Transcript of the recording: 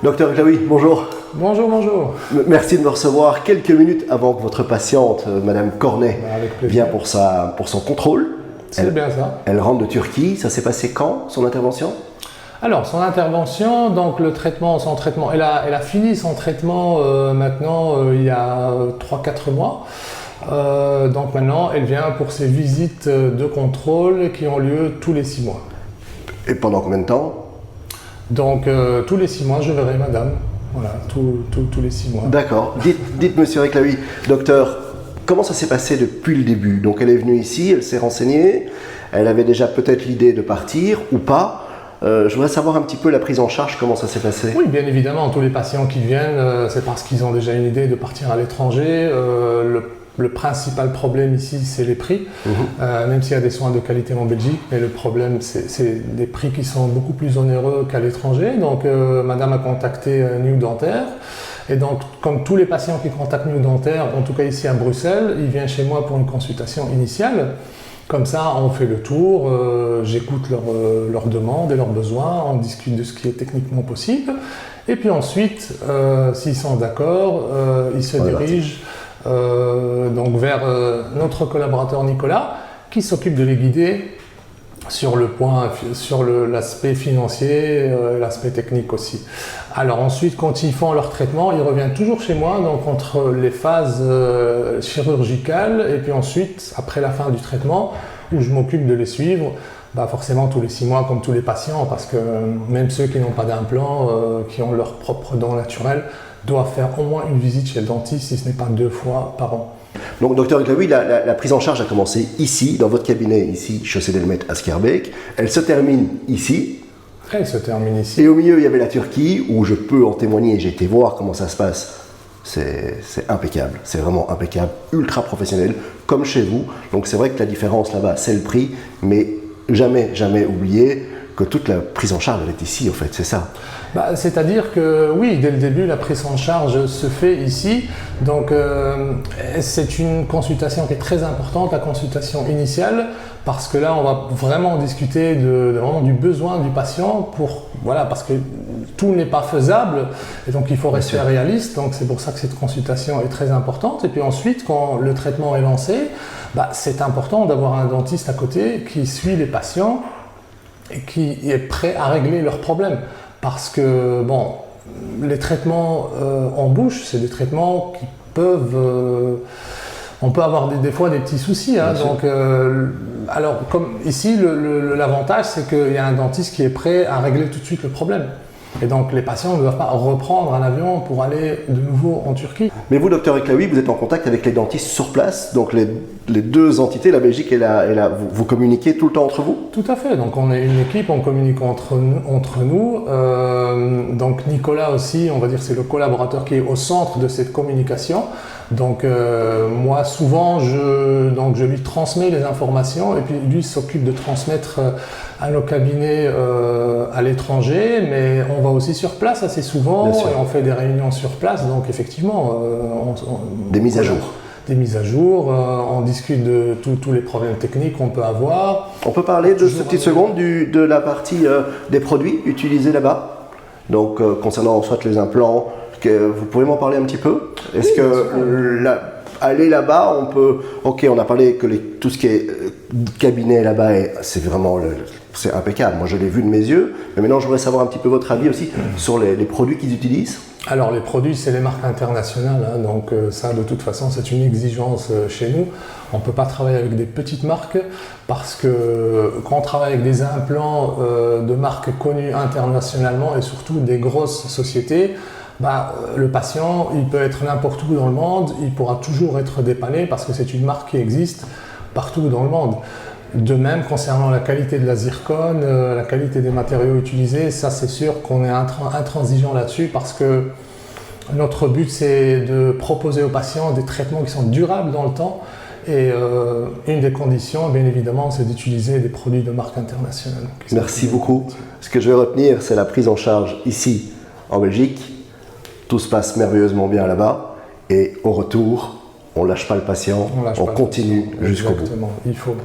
Docteur Glaoui, bonjour. Bonjour, bonjour. Merci de me recevoir quelques minutes avant que votre patiente, Madame Cornet, vienne pour son contrôle. C'est bien ça. Elle rentre de Turquie. Ça s'est passé quand, son intervention? Alors, son intervention, donc son traitement, elle a fini son traitement maintenant il y a 3-4 mois. Donc maintenant, elle vient pour ses visites de contrôle qui ont lieu tous les 6 mois. Et pendant combien de temps? Donc tous les 6 mois, je verrai madame. Voilà, tous les 6 mois. D'accord. Dites monsieur Glaoui, docteur, comment ça s'est passé depuis le début? Donc elle est venue ici, elle s'est renseignée, elle avait déjà peut-être l'idée de partir ou pas. Je voudrais savoir un petit peu la prise en charge, comment ça s'est passé? Oui, bien évidemment, tous les patients qui viennent, c'est parce qu'ils ont déjà une idée de partir à l'étranger. Le principal problème ici, c'est les prix, même s'il y a des soins de qualité en Belgique, mais le problème, c'est des prix qui sont beaucoup plus onéreux qu'à l'étranger. Donc, madame a contacté New Dentaire. Et donc, comme tous les patients qui contactent New Dentaire, en tout cas ici à Bruxelles, ils viennent chez moi pour une consultation initiale. Comme ça, on fait le tour, j'écoute leurs demandes et leurs besoins, on discute de ce qui est techniquement possible. Et puis ensuite, s'ils sont d'accord, ils se dirigent donc vers notre collaborateur Nicolas, qui s'occupe de les guider sur l'aspect financier, l'aspect technique aussi. Alors ensuite, quand ils font leur traitement, ils reviennent toujours chez moi, donc entre les phases chirurgicales et puis ensuite, après la fin du traitement, où je m'occupe de les suivre, forcément tous les 6 mois comme tous les patients, parce que même ceux qui n'ont pas d'implant, qui ont leur propre dent naturelle, doivent faire au moins une visite chez le dentiste, si ce n'est pas 2 fois par an. Donc, docteur Glaoui, la prise en charge a commencé ici, dans votre cabinet, ici, chaussée d'Elmet à Schaerbeek. Elle se termine ici. Elle se termine ici. Et au milieu, il y avait la Turquie, où je peux en témoigner, j'ai été voir comment ça se passe. C'est impeccable, c'est vraiment impeccable, ultra professionnel, comme chez vous. Donc c'est vrai que la différence là-bas, c'est le prix, mais jamais, jamais oublier que toute la prise en charge, elle est ici, en fait, c'est ça. C'est-à-dire que oui, dès le début, la prise en charge se fait ici. Donc c'est une consultation qui est très importante, la consultation initiale, parce que là, on va vraiment discuter vraiment du besoin du patient parce que tout n'est pas faisable et donc il faut rester réaliste. Donc c'est pour ça que cette consultation est très importante. Et puis ensuite, quand le traitement est lancé, c'est important d'avoir un dentiste à côté qui suit les patients et qui est prêt à régler leurs problèmes. Parce que, les traitements en bouche, c'est des traitements qui peuvent... on peut avoir des fois des petits soucis. Donc, alors, comme ici, l'avantage, c'est qu'il y a un dentiste qui est prêt à régler tout de suite le problème. Et donc, les patients ne doivent pas reprendre un avion pour aller de nouveau en Turquie. Mais vous, docteur Glaoui, vous êtes en contact avec les dentistes sur place, donc les deux entités, la Belgique et vous communiquez tout le temps entre vous? Tout à fait, donc on est une équipe, on communique entre nous. Donc Nicolas aussi, on va dire c'est le collaborateur qui est au centre de cette communication. Donc moi souvent je lui transmets les informations et puis lui s'occupe de transmettre à nos cabinets à l'étranger, mais on va aussi sur place assez souvent et on fait des réunions sur place, donc effectivement des mises à jour. Des mises à jour, on discute de tous les problèmes techniques qu'on peut avoir. On peut parler de cette petite seconde de la partie des produits utilisés là-bas. Donc concernant soit les implants, vous pouvez m'en parler un petit peu? Est-ce que aller là-bas, on peut... Ok, on a parlé que tout ce qui est cabinet là-bas, c'est vraiment... c'est impeccable. Moi, je l'ai vu de mes yeux. Mais maintenant, je voudrais savoir un petit peu votre avis aussi sur les produits qu'ils utilisent. Alors, les produits, c'est les marques internationales. Donc, ça, de toute façon, c'est une exigence chez nous. On ne peut pas travailler avec des petites marques parce que quand on travaille avec des implants de marques connues internationalement et surtout des grosses sociétés, le patient, il peut être n'importe où dans le monde, il pourra toujours être dépanné parce que c'est une marque qui existe partout dans le monde. De même, concernant la qualité de la zircone, la qualité des matériaux utilisés, ça c'est sûr qu'on est intransigeant là-dessus parce que notre but c'est de proposer aux patients des traitements qui sont durables dans le temps et une des conditions, bien évidemment, c'est d'utiliser des produits de marque internationale. Merci beaucoup. Ce que je vais retenir, c'est la prise en charge ici en Belgique. Tout se passe merveilleusement bien là-bas et au retour, on ne lâche pas le patient, on continue jusqu'au bout. Exactement, il faut.